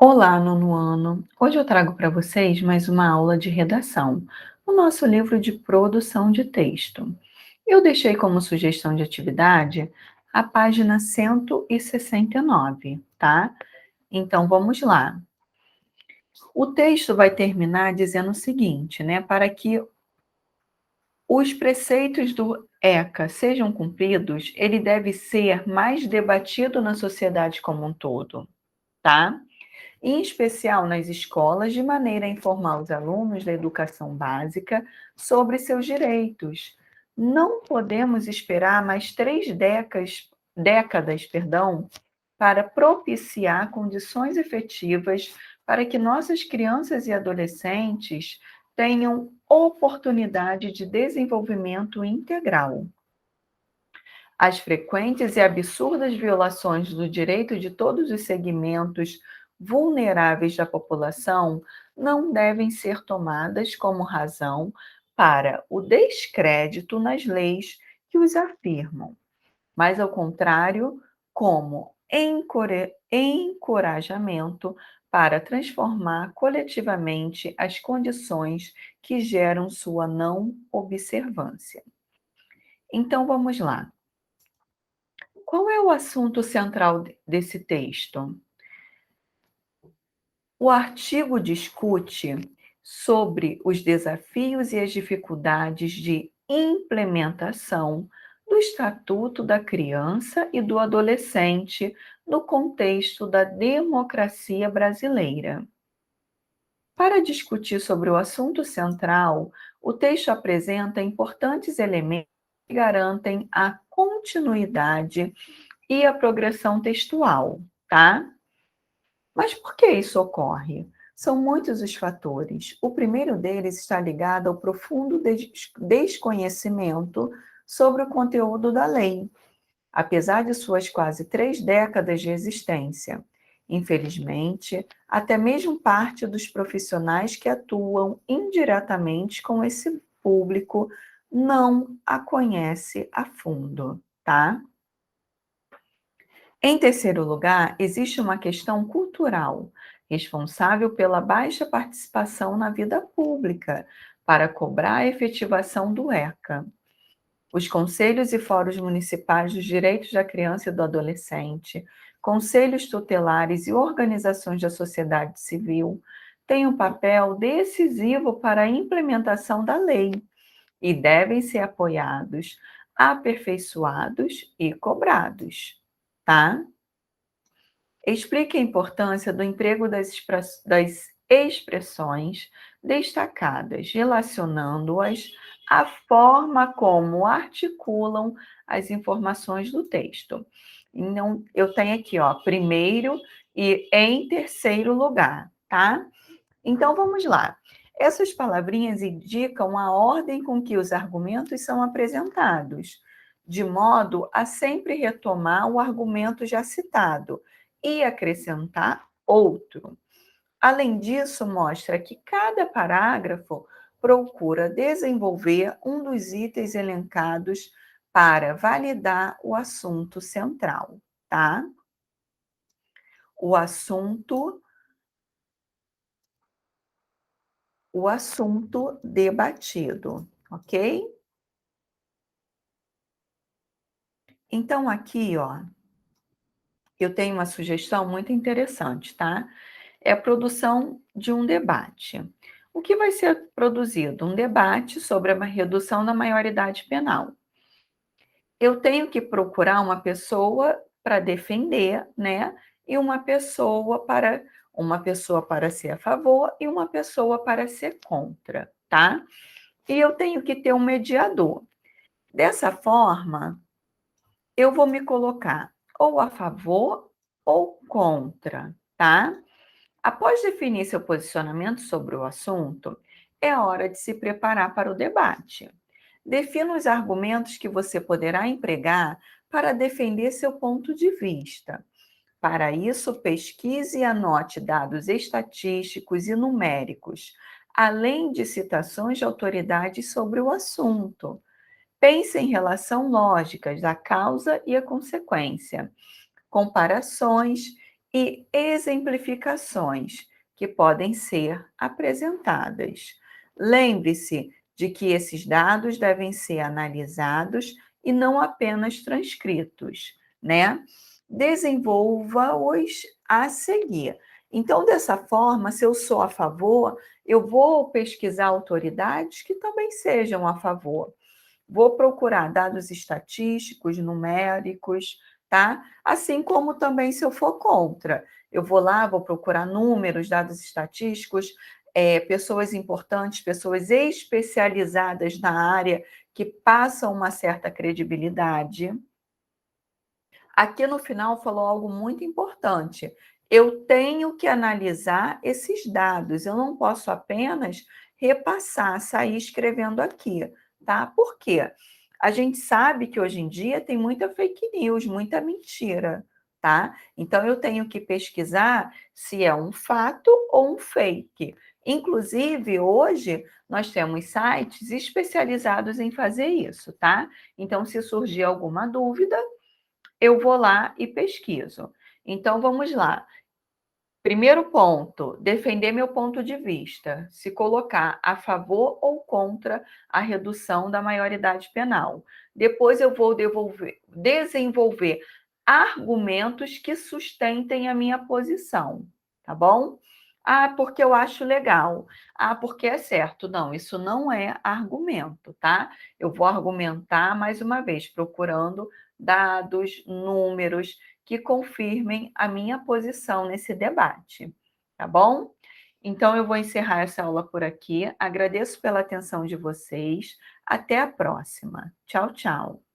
Olá, nono ano. Hoje eu trago para vocês mais uma aula de redação, o nosso livro de produção de texto. Eu deixei como sugestão de atividade a página 169, tá? Então vamos lá. O texto vai terminar dizendo o seguinte, né? Para que os preceitos do ECA sejam cumpridos, ele deve ser mais debatido na sociedade como um todo, tá? Em especial nas escolas, de maneira a informar os alunos da educação básica sobre seus direitos. Não podemos esperar mais três décadas, para propiciar condições efetivas para que nossas crianças e adolescentes tenham oportunidade de desenvolvimento integral. As frequentes e absurdas violações do direito de todos os segmentos vulneráveis da população não devem ser tomadas como razão para o descrédito nas leis que os afirmam, mas, ao contrário, como encorajamento para transformar coletivamente as condições que geram sua não observância. Então, vamos lá. Qual é o assunto central desse texto? O artigo discute sobre os desafios e as dificuldades de implementação do Estatuto da Criança e do Adolescente no contexto da democracia brasileira. Para discutir sobre o assunto central, o texto apresenta importantes elementos que garantem a continuidade e a progressão textual, tá? Mas por que isso ocorre? São muitos os fatores. O primeiro deles está ligado ao profundo desconhecimento sobre o conteúdo da lei, apesar de suas quase 3 décadas de existência. Infelizmente, até mesmo parte dos profissionais que atuam indiretamente com esse público não a conhece a fundo, tá? Em terceiro lugar, existe uma questão cultural, responsável pela baixa participação na vida pública, para cobrar a efetivação do ECA. Os conselhos e fóruns municipais dos direitos da criança e do adolescente, conselhos tutelares e organizações da sociedade civil têm um papel decisivo para a implementação da lei e devem ser apoiados, aperfeiçoados e cobrados, tá? Explique a importância do emprego das expressões destacadas, relacionando-as à forma como articulam as informações do texto. Então, eu tenho aqui, ó, primeiro e em terceiro lugar, tá? Então, vamos lá. Essas palavrinhas indicam a ordem com que os argumentos são apresentados, de modo a sempre retomar o argumento já citado e acrescentar outro. Além disso, mostra que cada parágrafo procura desenvolver um dos itens elencados para validar o assunto central, tá? O assunto, o assunto debatido, ok? Então, aqui, ó, eu tenho uma sugestão muito interessante, tá? É a produção de um debate. O que vai ser produzido? Um debate sobre a redução da maioridade penal. Eu tenho que procurar uma pessoa para defender, né? E uma pessoa para ser a favor e uma pessoa para ser contra, tá? E eu tenho que ter um mediador. Dessa forma, eu vou me colocar ou a favor ou contra, tá? Após definir seu posicionamento sobre o assunto, é hora de se preparar para o debate. Defina os argumentos que você poderá empregar para defender seu ponto de vista. Para isso, pesquise e anote dados estatísticos e numéricos, além de citações de autoridades sobre o assunto. Pense em relação lógicas da causa e a consequência, comparações e exemplificações que podem ser apresentadas. Lembre-se de que esses dados devem ser analisados e não apenas transcritos, né? Desenvolva-os a seguir. Então, dessa forma, se eu sou a favor, eu vou pesquisar autoridades que também sejam a favor. Vou procurar dados estatísticos, numéricos, tá? Assim como também se eu for contra. Eu vou lá, vou procurar números, dados estatísticos, pessoas importantes, pessoas especializadas na área que passam uma certa credibilidade. Aqui no final falou algo muito importante. Eu tenho que analisar esses dados, eu não posso apenas repassar, sair escrevendo aqui, tá? Por quê? A gente sabe que hoje em dia tem muita fake news, muita mentira, tá? Então eu tenho que pesquisar se é um fato ou um fake. Inclusive, hoje nós temos sites especializados em fazer isso, tá? Então, se surgir alguma dúvida, eu vou lá e pesquiso. Então, vamos lá. Primeiro ponto, defender meu ponto de vista, se colocar a favor ou contra a redução da maioridade penal. Depois eu vou desenvolver argumentos que sustentem a minha posição, tá bom? Ah, porque eu acho legal. Ah, porque é certo. Não, isso não é argumento, tá? Eu vou argumentar mais uma vez, procurando dados, números que confirmem a minha posição nesse debate, tá bom? Então, eu vou encerrar essa aula por aqui. Agradeço pela atenção de vocês. Até a próxima. Tchau, tchau.